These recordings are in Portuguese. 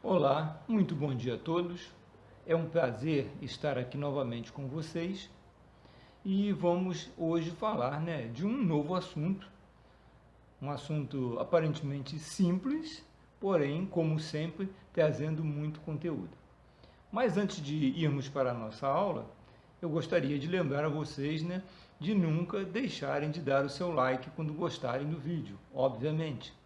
Olá, muito bom dia a todos. É um prazer estar aqui novamente com vocês e vamos hoje falar, de um novo assunto, um assunto aparentemente simples, porém, como sempre, trazendo muito conteúdo. Mas antes de irmos para a nossa aula, eu gostaria de lembrar a vocês, de nunca deixarem de dar o seu like quando gostarem do vídeo, obviamente.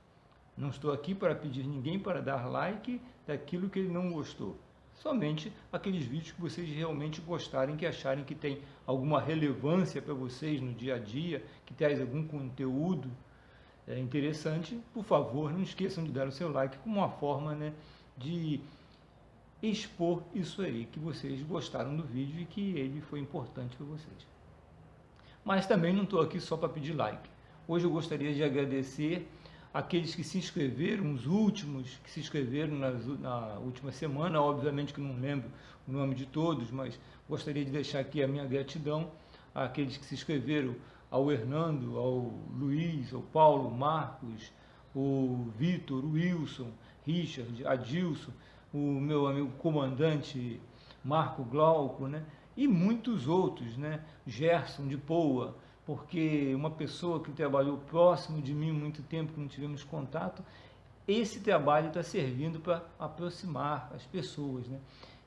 Não estou aqui para pedir ninguém para dar like daquilo que ele não gostou. Somente aqueles vídeos que vocês realmente gostarem, que acharem que tem alguma relevância para vocês no dia a dia, que traz algum conteúdo interessante, por favor, não esqueçam de dar o seu like como uma forma, de expor isso aí, que vocês gostaram do vídeo e que ele foi importante para vocês. Mas também não estou aqui só para pedir like. Hoje eu gostaria de agradecer aqueles que se inscreveram, os últimos que se inscreveram na última semana, obviamente que não lembro o nome de todos, mas gostaria de deixar aqui a minha gratidão àqueles que se inscreveram, ao Hernando, ao Luiz, ao Paulo, Marcos, o Vitor, o Wilson, Richard, Adilson, o meu amigo comandante Marco Glauco, e muitos outros, Gerson de Poa, porque uma pessoa que trabalhou próximo de mim muito tempo, que não tivemos contato, esse trabalho está servindo para aproximar as pessoas.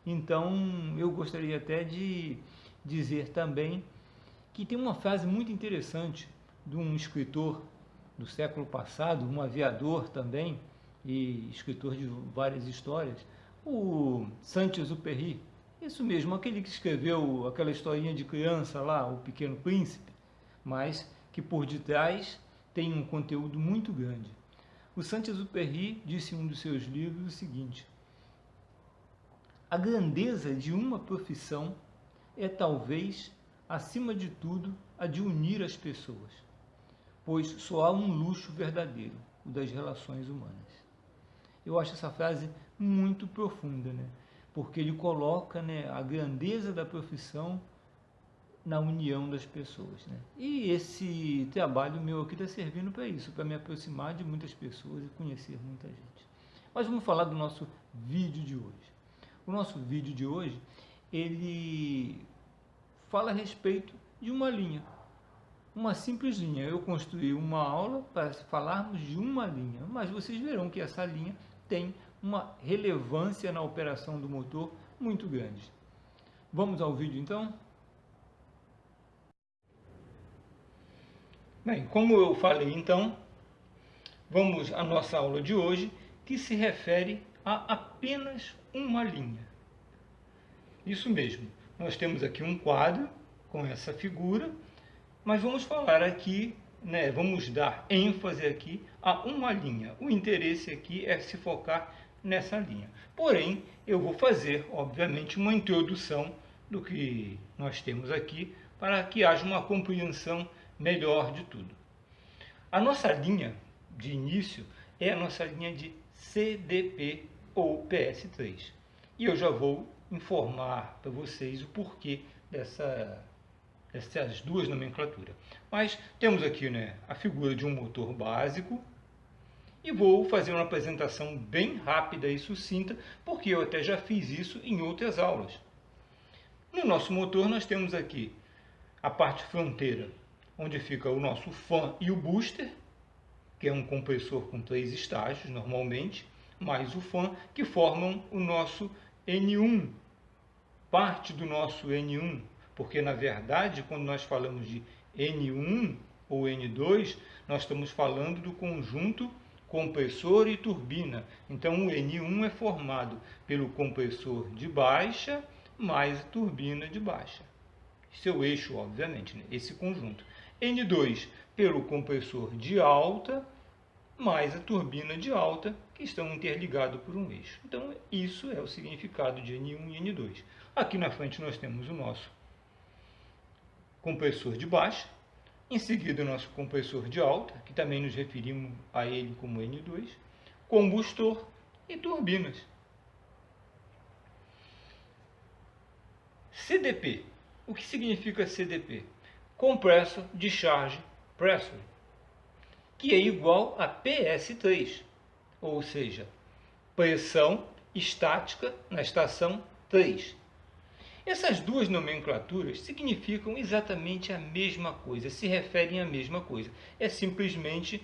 Então, eu gostaria até de dizer também que tem uma frase muito interessante de um escritor do século passado, um aviador também, e escritor de várias histórias, o Saint-Exupéry, isso mesmo, aquele que escreveu aquela historinha de criança lá, O Pequeno Príncipe, mas que por detrás tem um conteúdo muito grande. O Saint-Exupéry disse em um dos seus livros o seguinte: a grandeza de uma profissão é talvez, acima de tudo, a de unir as pessoas, pois só há um luxo verdadeiro, o das relações humanas. Eu acho essa frase muito profunda, porque ele coloca, a grandeza da profissão na união das pessoas. E esse trabalho meu aqui está servindo para isso, para me aproximar de muitas pessoas e conhecer muita gente. Mas vamos falar do nosso vídeo de hoje. O nosso vídeo de hoje, ele fala a respeito de uma linha, uma simples linha. Eu construí uma aula para falarmos de uma linha, mas vocês verão que essa linha tem uma relevância na operação do motor muito grande. Vamos ao vídeo então? Bem, como eu falei então, vamos à nossa aula de hoje, que se refere a apenas uma linha. Isso mesmo, nós temos aqui um quadro com essa figura, mas vamos falar aqui, vamos dar ênfase aqui a uma linha. O interesse aqui é se focar nessa linha. Porém, eu vou fazer, obviamente, uma introdução do que nós temos aqui, para que haja uma compreensão melhor de tudo. A nossa linha de início é a nossa linha de CDP ou PS3. E eu já vou informar para vocês o porquê dessas duas nomenclaturas. Mas temos aqui a figura de um motor básico e vou fazer uma apresentação bem rápida e sucinta, porque eu até já fiz isso em outras aulas. No nosso motor nós temos aqui a parte fronteira, onde fica o nosso fan e o booster, que é um compressor com 3 estágios normalmente, mais o fan, que formam o nosso N1, parte do nosso N1, porque na verdade quando nós falamos de N1 ou N2, nós estamos falando do conjunto compressor e turbina. Então o N1 é formado pelo compressor de baixa mais a turbina de baixa. Seu eixo, obviamente, esse conjunto. N2 pelo compressor de alta mais a turbina de alta, que estão interligados por um eixo. Então, isso é o significado de N1 e N2. Aqui na frente nós temos o nosso compressor de baixa, em seguida o nosso compressor de alta, que também nos referimos a ele como N2, combustor e turbinas. CDP. O que significa CDP? Compressor Discharge Pressure, que é igual a PS3, ou seja, pressão estática na estação 3. Essas duas nomenclaturas significam exatamente a mesma coisa, se referem à mesma coisa. É simplesmente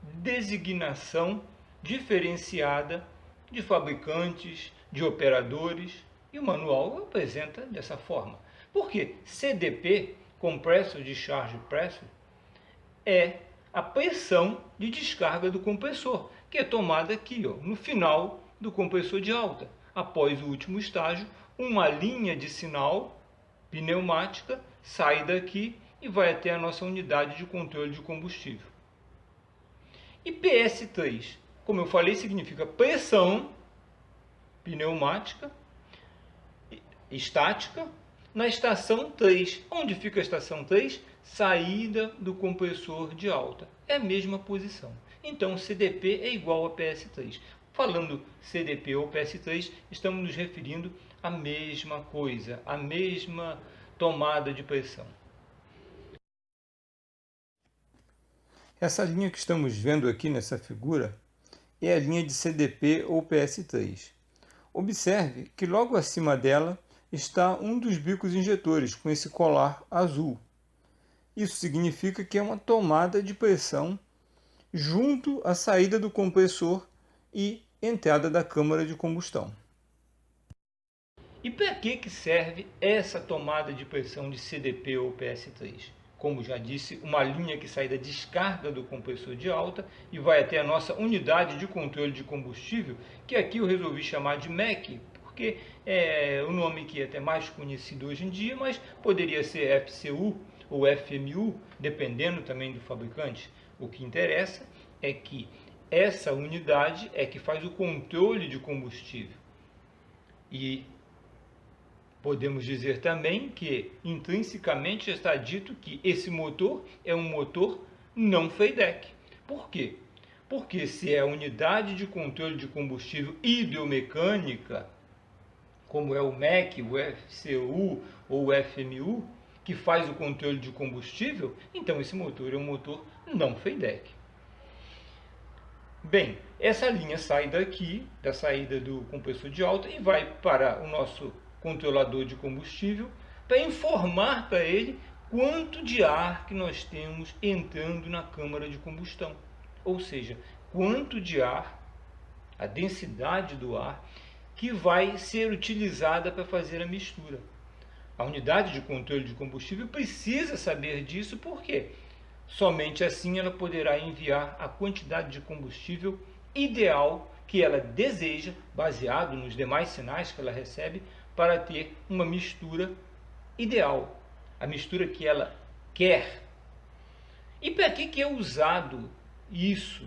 designação diferenciada de fabricantes, de operadores, e o manual apresenta dessa forma. Porque CDP, Compressor Discharge Pressure, é a pressão de descarga do compressor, que é tomada aqui, no final do compressor de alta. Após o último estágio, uma linha de sinal pneumática sai daqui e vai até a nossa unidade de controle de combustível. E PS3, como eu falei, significa pressão pneumática estática na estação 3. Onde fica a estação 3? Saída do compressor de alta. É a mesma posição. Então, CDP é igual a PS3. Falando CDP ou PS3, estamos nos referindo à mesma coisa, à mesma tomada de pressão. Essa linha que estamos vendo aqui nessa figura é a linha de CDP ou PS3. Observe que logo acima dela está um dos bicos injetores com esse colar azul. Isso significa que é uma tomada de pressão junto à saída do compressor e entrada da câmara de combustão. E para que serve essa tomada de pressão de CDP ou PS3? Como já disse, uma linha que sai da descarga do compressor de alta e vai até a nossa unidade de controle de combustível, que aqui eu resolvi chamar de MEC, porque é o nome que é até mais conhecido hoje em dia, mas poderia ser FCU ou FMU, dependendo também do fabricante. O que interessa é que essa unidade é que faz o controle de combustível. E podemos dizer também que intrinsecamente está dito que esse motor é um motor não FEIDEC. Por quê? Porque se é a unidade de controle de combustível hidromecânica, como é o MEC, o FCU ou o FMU, que faz o controle de combustível, então esse motor é um motor não FEIDEC. Bem, essa linha sai daqui, da saída do compressor de alta, e vai para o nosso controlador de combustível para informar para ele quanto de ar que nós temos entrando na câmara de combustão. Ou seja, quanto de ar, a densidade do ar, que vai ser utilizada para fazer a mistura. A unidade de controle de combustível precisa saber disso, porque somente assim ela poderá enviar a quantidade de combustível ideal que ela deseja, baseado nos demais sinais que ela recebe, para ter uma mistura ideal, a mistura que ela quer. E para que é usado isso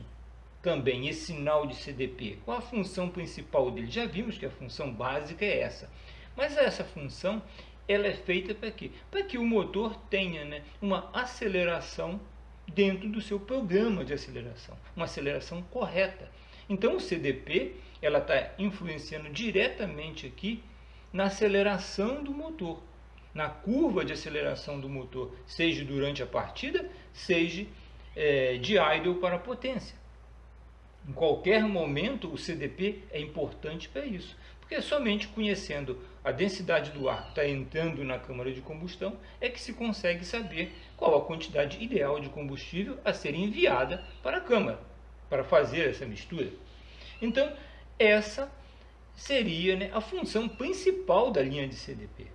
também, esse sinal de CDP? Qual a função principal dele? Já vimos que a função básica é essa. Mas essa função, ela é feita para quê? Para que o motor tenha, uma aceleração dentro do seu programa de aceleração, uma aceleração correta. Então o CDP, ela está influenciando diretamente aqui na aceleração do motor, na curva de aceleração do motor, seja durante a partida, seja de idle para a potência. Em qualquer momento o CDP é importante para isso, porque somente conhecendo a densidade do ar que está entrando na câmara de combustão é que se consegue saber qual a quantidade ideal de combustível a ser enviada para a câmara, para fazer essa mistura. Então, essa seria, a função principal da linha de CDP.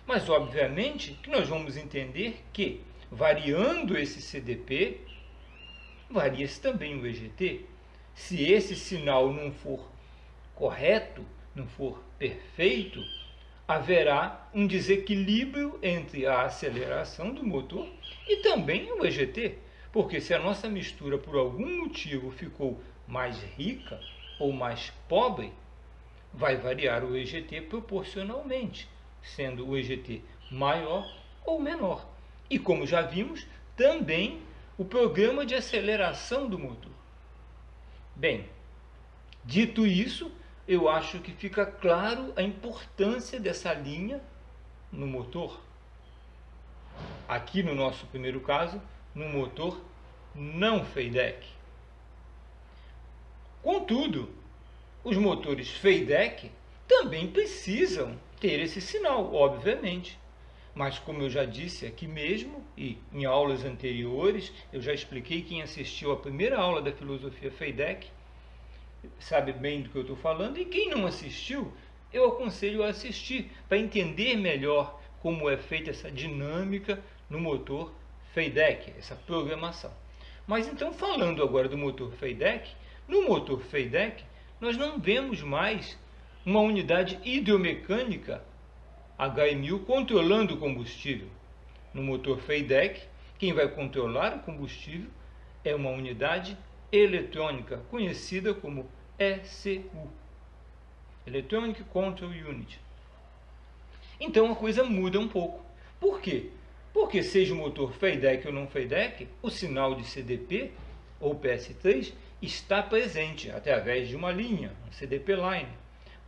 Mas, obviamente, que nós vamos entender que, variando esse CDP, varia-se também o EGT. Se esse sinal não for correto, não for perfeito, haverá um desequilíbrio entre a aceleração do motor e também o EGT. Porque se a nossa mistura, por algum motivo, ficou mais rica ou mais pobre, vai variar o EGT proporcionalmente, sendo o EGT maior ou menor. E como já vimos, também o programa de aceleração do motor. Bem, dito isso, eu acho que fica claro a importância dessa linha no motor. Aqui no nosso primeiro caso, no motor não FEIDEC. Contudo, os motores FEIDEC também precisam ter esse sinal, obviamente. Mas como eu já disse aqui mesmo, e em aulas anteriores, eu já expliquei, quem assistiu à primeira aula da filosofia FEIDEC sabe bem do que eu estou falando, e quem não assistiu, eu aconselho a assistir, para entender melhor como é feita essa dinâmica no motor FEIDEC, essa programação. Mas então, falando agora do motor FEIDEC, no motor FEIDEC, nós não vemos mais uma unidade hidromecânica HMU controlando o combustível. No motor FEIDEC, quem vai controlar o combustível é uma unidade eletrônica, conhecida como ECU, Electronic Control Unit. Então a coisa muda um pouco. Por quê? Porque seja o motor FEIDEC ou não FEIDEC, o sinal de CDP ou PS3 está presente através de uma linha, um CDP line.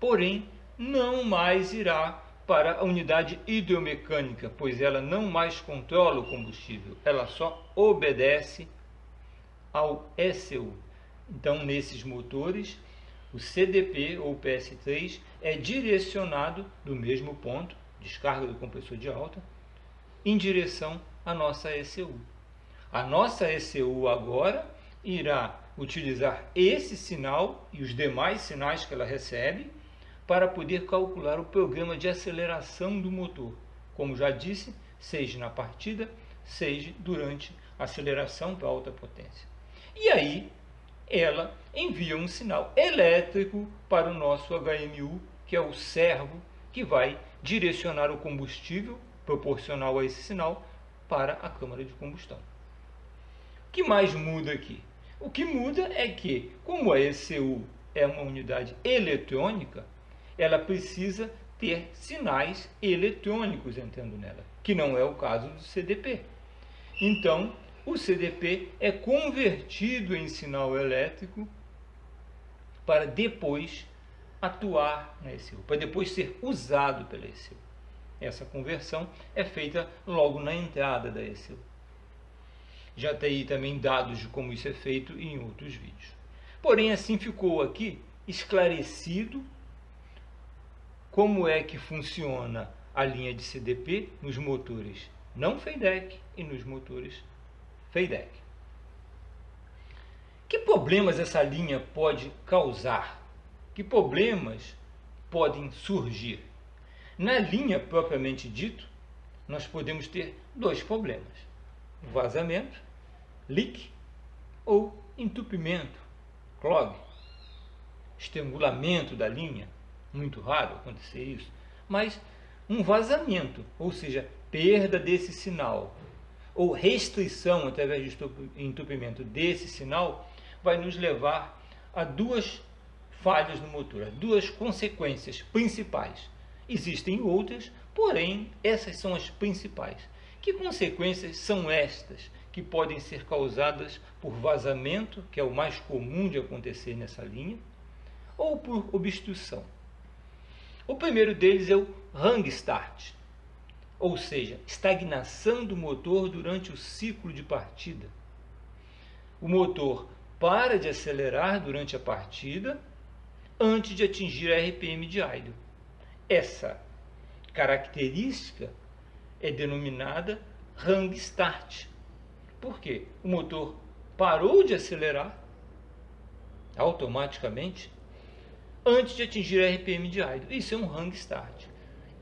Porém, não mais irá para a unidade hidromecânica, pois ela não mais controla o combustível, ela só obedece ao ECU. Então, nesses motores, o CDP ou PS3 é direcionado do mesmo ponto, descarga do compressor de alta, em direção à nossa ECU. A nossa ECU agora irá utilizar esse sinal e os demais sinais que ela recebe para poder calcular o programa de aceleração do motor, como já disse, seja na partida, seja durante a aceleração para alta potência. E aí, ela envia um sinal elétrico para o nosso HMU, que é o servo que vai direcionar o combustível proporcional a esse sinal para a câmara de combustão. O que mais muda aqui? O que muda é que, como a ECU é uma unidade eletrônica, ela precisa ter sinais eletrônicos entrando nela, que não é o caso do CDP. Então, o CDP é convertido em sinal elétrico para depois atuar na ECU, para depois ser usado pela ECU. Essa conversão é feita logo na entrada da ECU. Já tem aí também dados de como isso é feito em outros vídeos. Porém, assim ficou aqui esclarecido como é que funciona a linha de CDP nos motores não FEIDEC e nos motores FEIDEC. Que problemas essa linha pode causar? Que problemas podem surgir? Na linha propriamente dito, nós podemos ter dois problemas: vazamento, leak, ou entupimento, clog, estrangulamento da linha. Muito raro acontecer isso, mas um vazamento, ou seja, perda desse sinal, ou restrição através de entupimento desse sinal, vai nos levar a duas falhas no motor, a duas consequências principais. Existem outras, porém, essas são as principais. Que consequências são estas que podem ser causadas por vazamento, que é o mais comum de acontecer nessa linha, ou por obstrução? O primeiro deles é o hang start, ou seja, estagnação do motor durante o ciclo de partida. O motor para de acelerar durante a partida antes de atingir a RPM de idle. Essa característica é denominada hang start. Por quê? O motor parou de acelerar automaticamente antes de atingir a RPM de idle. Isso é um hang start.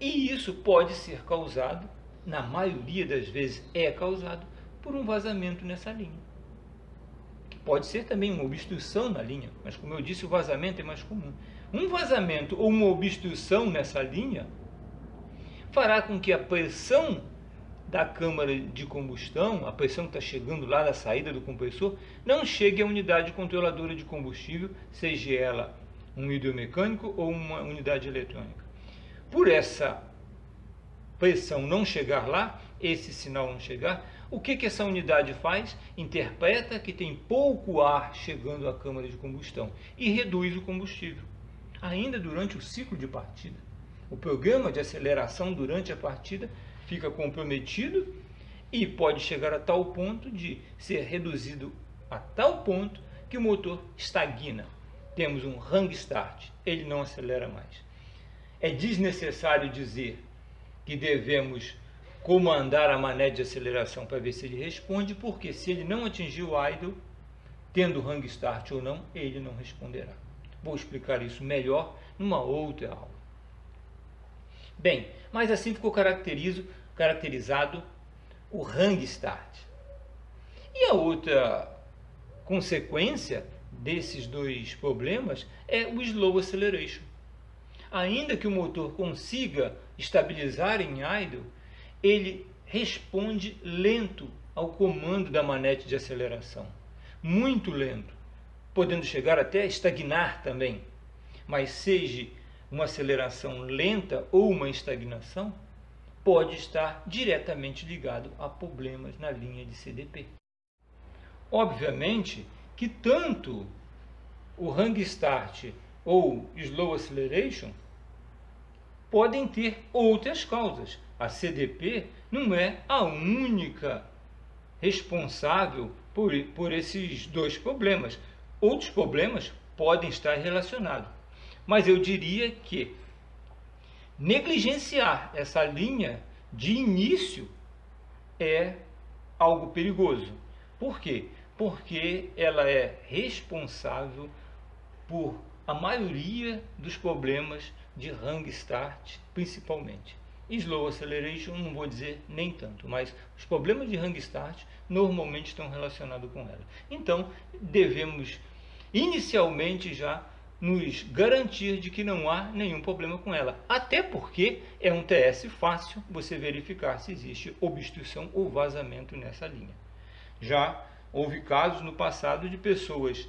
E isso pode ser causado, na maioria das vezes é causado, por um vazamento nessa linha. Pode ser também uma obstrução na linha, mas como eu disse, o vazamento é mais comum. Um vazamento ou uma obstrução nessa linha fará com que a pressão da câmara de combustão, a pressão que está chegando lá da saída do compressor, não chegue à unidade controladora de combustível, seja ela um hidromecânico ou uma unidade eletrônica. Por essa pressão não chegar lá, esse sinal não chegar, o que essa unidade faz? Interpreta que tem pouco ar chegando à câmara de combustão e reduz o combustível, ainda durante o ciclo de partida. O programa de aceleração durante a partida fica comprometido e pode chegar a tal ponto de ser reduzido a tal ponto que o motor estagna. temos um hang start, ele não acelera mais. É desnecessário dizer que devemos comandar a manete de aceleração para ver se ele responde, porque se ele não atingir o idle, tendo hang start ou não, ele não responderá. Vou explicar isso melhor numa outra aula. Bem, mas assim ficou caracterizado o hang start. E a outra consequência desses dois problemas é o slow acceleration. Ainda que o motor consiga estabilizar em idle, ele responde lento ao comando da manete de aceleração. Muito lento, podendo chegar até a estagnar também. Mas seja uma aceleração lenta ou uma estagnação, pode estar diretamente ligado a problemas na linha de CDP. Obviamente que tanto o hang start ou slow acceleration podem ter outras causas. A CDP não é a única responsável por esses dois problemas. Outros problemas podem estar relacionados. Mas eu diria que negligenciar essa linha de início é algo perigoso. Por quê? Porque ela é responsável por a maioria dos problemas de hang start, principalmente. Slow acceleration, não vou dizer nem tanto, mas os problemas de hang start normalmente estão relacionados com ela. Então, devemos inicialmente já nos garantir de que não há nenhum problema com ela. Até porque é um TS fácil você verificar se existe obstrução ou vazamento nessa linha. Já houve casos no passado de pessoas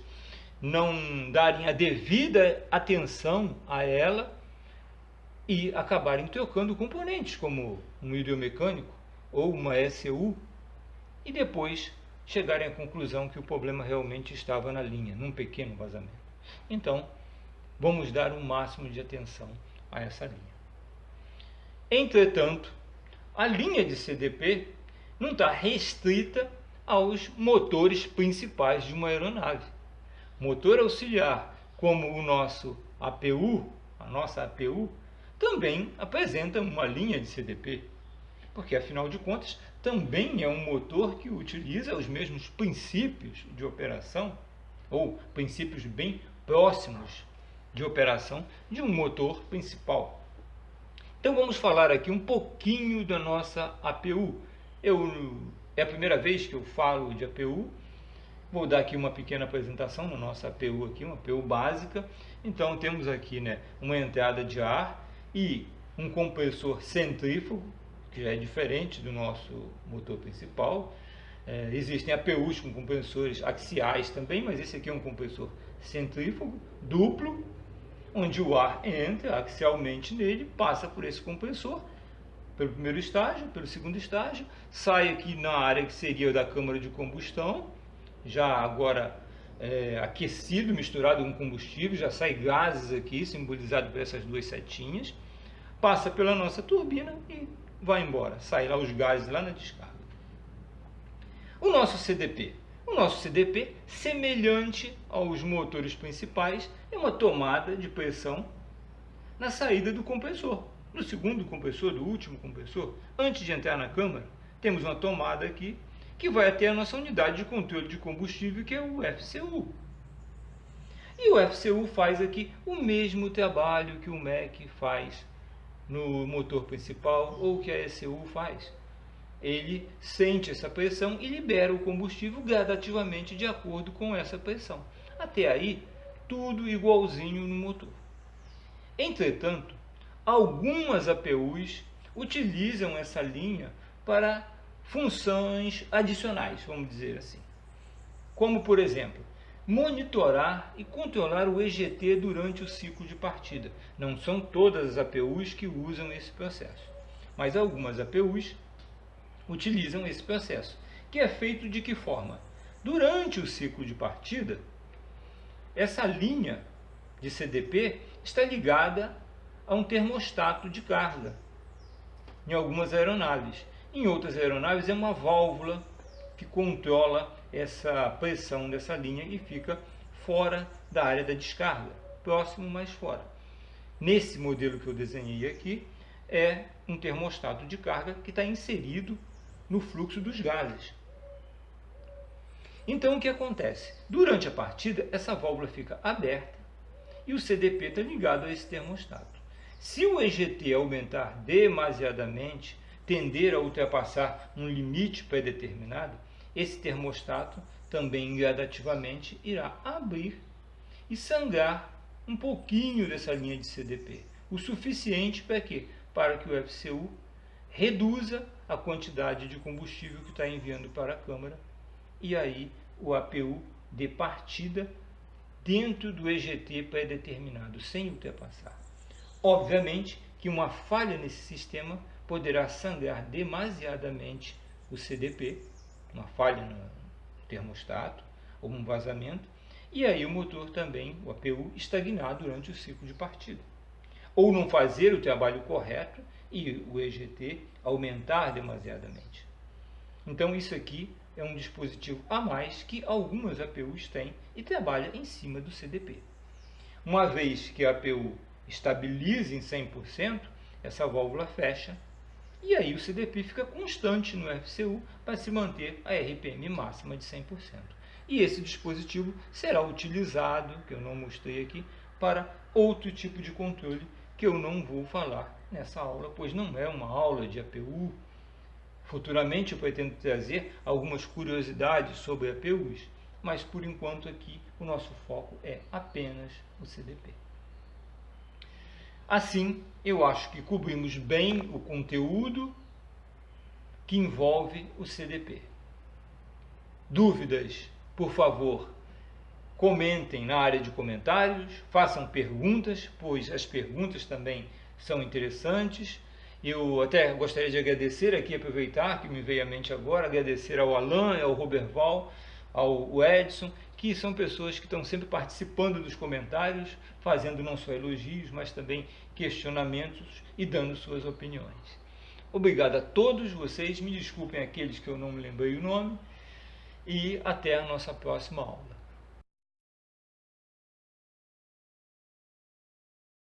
não darem a devida atenção a ela e acabarem trocando componentes, como um hidromecânico ou uma ECU, e depois chegarem à conclusão que o problema realmente estava na linha, num pequeno vazamento. Então, vamos dar um máximo de atenção a essa linha. Entretanto, a linha de CDP não está restrita aos motores principais de uma aeronave. Motor auxiliar, como o nosso APU, a nossa APU, também apresenta uma linha de CDP, porque afinal de contas também é um motor que utiliza os mesmos princípios de operação, ou princípios bem próximos de operação de um motor principal. Então vamos falar aqui um pouquinho da nossa APU. É a primeira vez que eu falo de APU. Vou dar aqui uma pequena apresentação na nossa APU aqui, uma APU básica. Então temos aqui, uma entrada de ar e um compressor centrífugo, que já é diferente do nosso motor principal. Existem APUs com compressores axiais também, mas esse aqui é um compressor centrífugo duplo, onde o ar entra axialmente nele, passa por esse compressor, pelo primeiro estágio, pelo segundo estágio, sai aqui na área que seria da câmara de combustão, já agora aquecido, misturado com combustível, já sai gases aqui, simbolizado por essas duas setinhas, passa pela nossa turbina e vai embora, sai lá os gases lá na descarga. O nosso CDP, semelhante aos motores principais, é uma tomada de pressão na saída do compressor. No segundo compressor, do último compressor, antes de entrar na câmara, temos uma tomada aqui que vai até a nossa unidade de controle de combustível, que é o FCU. E o FCU faz aqui o mesmo trabalho que o MEC faz no motor principal ou que a ECU faz. Ele sente essa pressão e libera o combustível gradativamente de acordo com essa pressão. Até aí, tudo igualzinho no motor. Entretanto, algumas APUs utilizam essa linha para funções adicionais, vamos dizer assim. Como, por exemplo, monitorar e controlar o EGT durante o ciclo de partida. Não são todas as APUs que usam esse processo, mas algumas APUs utilizam esse processo, que é feito de que forma? Durante o ciclo de partida, essa linha de CDP está ligada a um termostato de carga em algumas aeronaves. Em outras aeronaves é uma válvula que controla essa pressão dessa linha e fica fora da área da descarga, próximo, mas fora. Nesse modelo que eu desenhei aqui, é um termostato de carga que está inserido no fluxo dos gases. Então, o que acontece? Durante a partida, essa válvula fica aberta e o CDP está ligado a esse termostato. Se o EGT aumentar demasiadamente, tender a ultrapassar um limite pré-determinado, esse termostato também gradativamente irá abrir e sangrar um pouquinho dessa linha de CDP, o suficiente para quê? Para que o FCU reduza a quantidade de combustível que está enviando para a câmara e aí o APU dê partida dentro do EGT pré-determinado, sem ultrapassar. Obviamente que uma falha nesse sistema poderá sangrar demasiadamente o CDP, uma falha no termostato ou um vazamento, e aí o motor também, o APU, estagnar durante o ciclo de partida. Ou não fazer o trabalho correto e o EGT aumentar demasiadamente. Então isso aqui é um dispositivo a mais que algumas APUs têm e trabalha em cima do CDP. Uma vez que a APU estabilize em 100%, essa válvula fecha e aí o CDP fica constante no FCU para se manter a RPM máxima de 100%. E esse dispositivo será utilizado, que eu não mostrei aqui, para outro tipo de controle que eu não vou falar nessa aula, pois não é uma aula de APU. Futuramente eu pretendo trazer algumas curiosidades sobre APUs, mas por enquanto aqui o nosso foco é apenas o CDP. Assim, eu acho que cobrimos bem o conteúdo que envolve o CDP. Dúvidas, por favor, comentem na área de comentários, façam perguntas, pois as perguntas também são interessantes. Eu até gostaria de agradecer aqui, aproveitar que me veio à mente agora, agradecer ao Alan, ao Roberval, ao Edson, que são pessoas que estão sempre participando dos comentários, fazendo não só elogios, mas também questionamentos e dando suas opiniões. Obrigado a todos vocês, me desculpem aqueles que eu não me lembrei o nome, e até a nossa próxima aula.